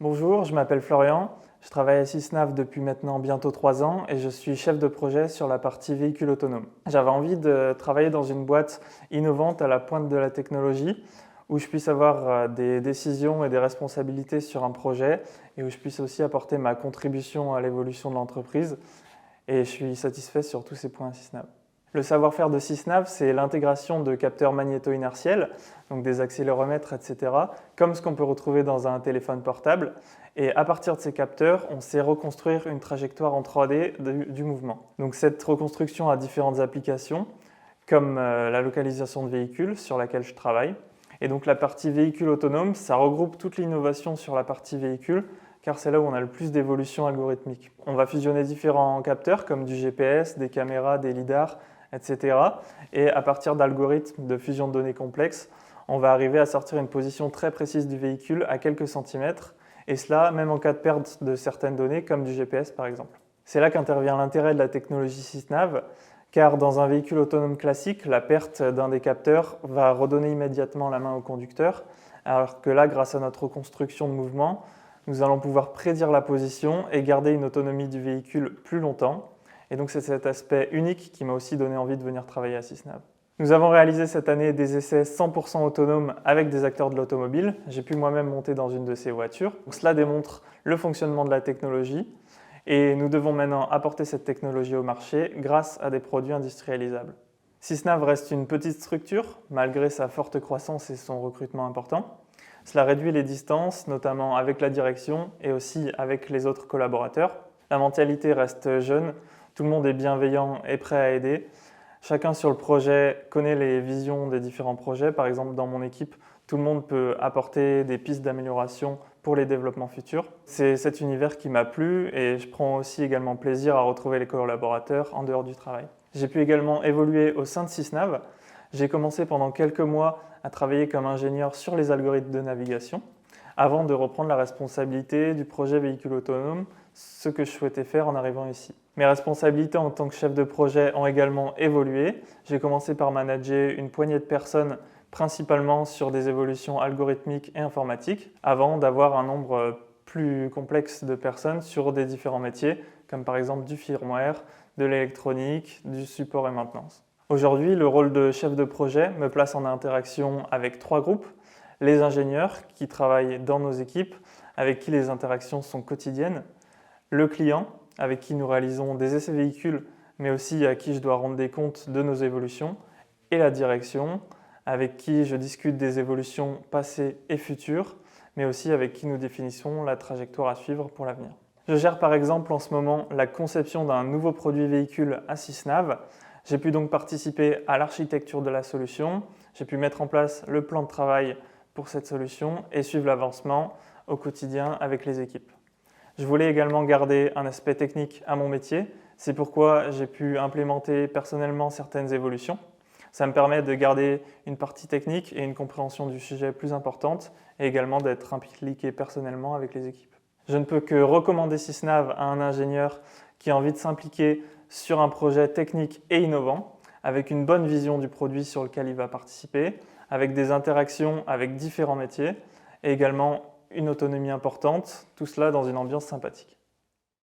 Bonjour, je m'appelle Florian, je travaille à Sysnav depuis maintenant bientôt 3 ans et je suis chef de projet sur la partie véhicule autonome. J'avais envie de travailler dans une boîte innovante à la pointe de la technologie où je puisse avoir des décisions et des responsabilités sur un projet et où je puisse aussi apporter ma contribution à l'évolution de l'entreprise et je suis satisfait sur tous ces points à Sysnav. Le savoir-faire de Sysnav, c'est l'intégration de capteurs magnéto-inertiels, donc des accéléromètres, etc., comme ce qu'on peut retrouver dans un téléphone portable. Et à partir de ces capteurs, on sait reconstruire une trajectoire en 3D du mouvement. Donc cette reconstruction a différentes applications, comme la localisation de véhicules sur laquelle je travaille. Et donc la partie véhicule autonome, ça regroupe toute l'innovation sur la partie véhicule, car c'est là où on a le plus d'évolution algorithmique. On va fusionner différents capteurs comme du GPS, des caméras, des lidars, etc. Et à partir d'algorithmes de fusion de données complexes, on va arriver à sortir une position très précise du véhicule à quelques centimètres, et cela même en cas de perte de certaines données comme du GPS par exemple. C'est là qu'intervient l'intérêt de la technologie Sysnav, car dans un véhicule autonome classique, la perte d'un des capteurs va redonner immédiatement la main au conducteur, alors que là, grâce à notre reconstruction de mouvement, nous allons pouvoir prédire la position et garder une autonomie du véhicule plus longtemps. Et donc c'est cet aspect unique qui m'a aussi donné envie de venir travailler à Sysnav. Nous avons réalisé cette année des essais 100% autonomes avec des acteurs de l'automobile. J'ai pu moi-même monter dans une de ces voitures. Donc cela démontre le fonctionnement de la technologie et nous devons maintenant apporter cette technologie au marché grâce à des produits industrialisables. Sysnav reste une petite structure malgré sa forte croissance et son recrutement important. Cela réduit les distances, notamment avec la direction et aussi avec les autres collaborateurs. La mentalité reste jeune, tout le monde est bienveillant et prêt à aider. Chacun sur le projet connaît les visions des différents projets. Par exemple, dans mon équipe, tout le monde peut apporter des pistes d'amélioration pour les développements futurs. C'est cet univers qui m'a plu et je prends aussi également plaisir à retrouver les collaborateurs en dehors du travail. J'ai pu également évoluer au sein de Sysnav. J'ai commencé pendant quelques mois à travailler comme ingénieur sur les algorithmes de navigation avant de reprendre la responsabilité du projet véhicule autonome, ce que je souhaitais faire en arrivant ici. Mes responsabilités en tant que chef de projet ont également évolué. J'ai commencé par manager une poignée de personnes, principalement sur des évolutions algorithmiques et informatiques, avant d'avoir un nombre plus complexe de personnes sur des différents métiers, comme par exemple du firmware, de l'électronique, du support et maintenance. Aujourd'hui, le rôle de chef de projet me place en interaction avec 3 groupes. Les ingénieurs qui travaillent dans nos équipes, avec qui les interactions sont quotidiennes, le client, avec qui nous réalisons des essais véhicules, mais aussi à qui je dois rendre des comptes de nos évolutions, et la direction, avec qui je discute des évolutions passées et futures, mais aussi avec qui nous définissons la trajectoire à suivre pour l'avenir. Je gère par exemple en ce moment la conception d'un nouveau produit véhicule à Sysnav. J'ai pu donc participer à l'architecture de la solution, j'ai pu mettre en place le plan de travail pour cette solution et suivre l'avancement au quotidien avec les équipes. Je voulais également garder un aspect technique à mon métier, c'est pourquoi j'ai pu implémenter personnellement certaines évolutions. Ça me permet de garder une partie technique et une compréhension du sujet plus importante et également d'être impliqué personnellement avec les équipes. Je ne peux que recommander Sysnav à un ingénieur qui a envie de s'impliquer sur un projet technique et innovant, avec une bonne vision du produit sur lequel il va participer, avec des interactions avec différents métiers et également une autonomie importante, tout cela dans une ambiance sympathique.